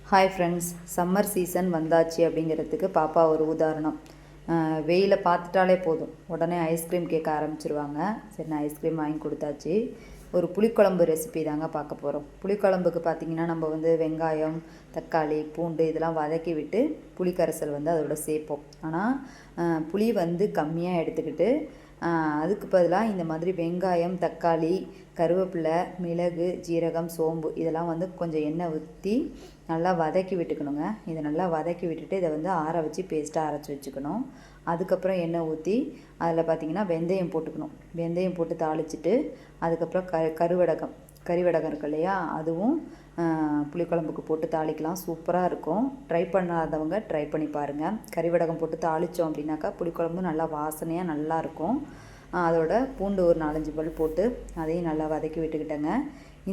Hi friends, summer season வந்தாச்சு அப்படிங்கிறதுக்கு பாப்பா ஒரு உதாரணம். வெயிலை பார்த்துட்டாலே போதும் உடனே ஐஸ்கிரீம் கேட்க ஆரம்பிச்சிருவாங்க. சரி, நான் ஐஸ்கிரீம் வாங்கி கொடுத்தாச்சு. ஒரு புளிக்குழம்பு ரெசிபி தாங்க பார்க்க போகிறோம். புளிக்குழம்புக்கு பார்த்திங்கன்னா நம்ம வெங்காயம், தக்காளி, பூண்டு இதெல்லாம் வதக்கி விட்டு புளிக்கரைசல் அதோட சேர்ப்போம். ஆனால் புளி கம்மியாக எடுத்துக்கிட்டு அதுக்கு பதிலாக இந்த மாதிரி வெங்காயம், தக்காளி, கருவேப்பிலை, மிளகு, ஜீரகம், சோம்பு இதெல்லாம் கொஞ்சம் எண்ணெய் ஊற்றி நல்லா வதக்கி விட்டுக்கணுங்க. இதை நல்லா வதக்கி விட்டுட்டு இதை ஆற வச்சு பேஸ்ட்டாக அரைச்சி வச்சுக்கணும். அதுக்கப்புறம் எண்ணெய் ஊற்றி அதில் பார்த்திங்கன்னா வெந்தயம் போட்டுக்கணும். வெந்தயம் போட்டு தாளிச்சிட்டு அதுக்கப்புறம் கறிவடகம் இருக்கு இல்லையா, அதுவும் புளிக்குழம்புக்கு போட்டு தாளிக்கலாம். சூப்பராக இருக்கும். ட்ரை பண்ணாதவங்க ட்ரை பண்ணி பாருங்கள். கறிவடகம் போட்டு தாளித்தோம் அப்படின்னாக்கா புளிக்குழம்பு நல்லா வாசனையாக நல்லாயிருக்கும். அதோட பூண்டு ஒரு 4-5 பல் போட்டு அதையும் நல்லா வதக்கி விட்டுக்கிட்டேங்க.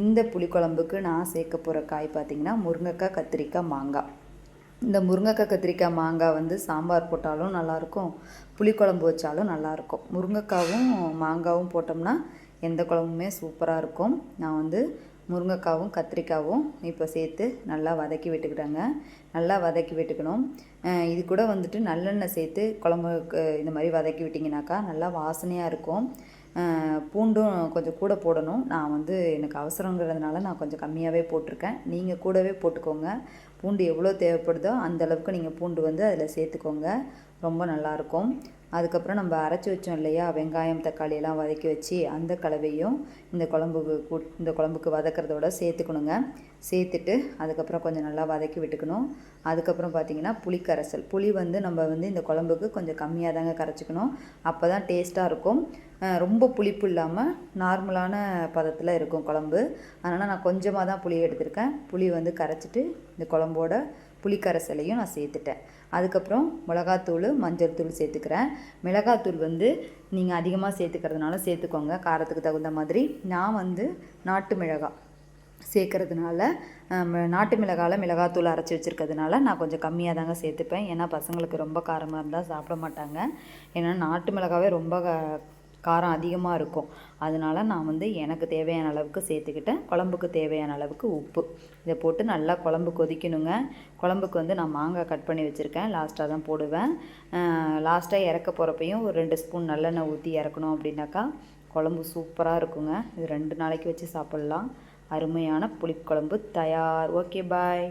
இந்த புளிக்குழம்புக்கு நான் சேர்க்க போகிற காய் பார்த்திங்கன்னா முருங்கைக்காய், கத்திரிக்காய், மாங்காய். இந்த முருங்கைக்காய், கத்திரிக்காய், மாங்காய் சாம்பார் போட்டாலும் நல்லாயிருக்கும், புளிக்குழம்பு வச்சாலும் நல்லாயிருக்கும். முருங்கைக்காவும் மாங்காவும் போட்டோம்னா எந்த குழம்புமே சூப்பராக இருக்கும். நான் முருங்கைக்காவும் கத்திரிக்காவும் இப்போ சேர்த்து நல்லா வதக்கி விட்டுக்கிட்டேங்க. நல்லா வதக்கி விட்டுக்கணும். இது கூட நல்லெண்ணெய் சேர்த்து குழம்புக்கு இந்த மாதிரி வதக்கி விட்டிங்கனாக்கா நல்லா வாசனையாக இருக்கும். பூண்டும் கொஞ்சம் கூட போடணும். நான் எனக்கு அவசரங்கிறதுனால நான் கொஞ்சம் கம்மியாகவே போட்டிருக்கேன். நீங்கள் கூடவே போட்டுக்கோங்க. பூண்டு எவ்வளோ தேவைப்படுதோ அந்தளவுக்கு நீங்கள் பூண்டு அதில் சேர்த்துக்கோங்க. ரொம்ப நல்லாயிருக்கும். அதுக்கப்புறம் நம்ம அரைச்சி வச்சோம் இல்லையா, வெங்காயம், தக்காளி எல்லாம் வதக்கி வச்சு அந்த கலவையும் இந்த குழம்புக்கு வதக்கிறதோட சேர்த்துக்கணுங்க. சேர்த்துட்டு அதுக்கப்புறம் கொஞ்சம் நல்லா வதக்கி விட்டுக்கணும். அதுக்கப்புறம் பார்த்திங்கன்னா புளிக்கரைசல். புளி நம்ம இந்த குழம்புக்கு கொஞ்சம் கம்மியாக தாங்க கரைச்சிக்கணும். அப்போ தான் டேஸ்ட்டாக இருக்கும். ரொம்ப புளிப்பு இல்லாமல் நார்மலான பதத்தில் இருக்கும் குழம்பு. அதனால் நான் கொஞ்சமாக தான் புளி எடுத்திருக்கேன். புளி கரைச்சிட்டு இந்த குழம்போட புளிக்கரைசலையும் நான் சேர்த்துட்டேன். அதுக்கப்புறம் மிளகாத்தூள், மஞ்சள் தூள் சேர்த்துக்கிறேன். மிளகாத்தூள் நீங்கள் அதிகமாக சேர்த்துக்கிறதுனால சேர்த்துக்கோங்க, காரத்துக்கு தகுந்த மாதிரி. நான் நாட்டு மிளகாய் சேர்க்கறதுனால நாட்டு மிளகாயில் மிளகாத்தூள் அரைச்சி வச்சுருக்கிறதுனால நான் கொஞ்சம் கம்மியாக தாங்க சேர்த்துப்பேன். ஏன்னா பசங்களுக்கு ரொம்ப காரமாக இருந்தால் சாப்பிட மாட்டாங்க. ஏன்னா நாட்டு மிளகாவே ரொம்ப காரம் அதிகமாக இருக்கும். அதனால் நான் எனக்கு தேவையான அளவுக்கு சேர்த்துக்கிட்டேன். குழம்புக்கு தேவையான அளவுக்கு உப்பு இதை போட்டு நல்லா குழம்பு கொதிக்கணுங்க. குழம்புக்கு நான் மாங்காய் கட் பண்ணி வச்சுருக்கேன். லாஸ்ட்டாக தான் போடுவேன். லாஸ்ட்டாக இறக்க போகிறப்பையும் ஒரு 2 ஸ்பூன் நல்லெண்ணெய் ஊற்றி இறக்கணும் அப்படின்னாக்கா குழம்பு சூப்பராக இருக்குங்க. இது 2 நாளைக்கு வச்சு சாப்பிட்லாம். அருமையான புளிக்குழம்பு தயார். ஓகே, பாய்.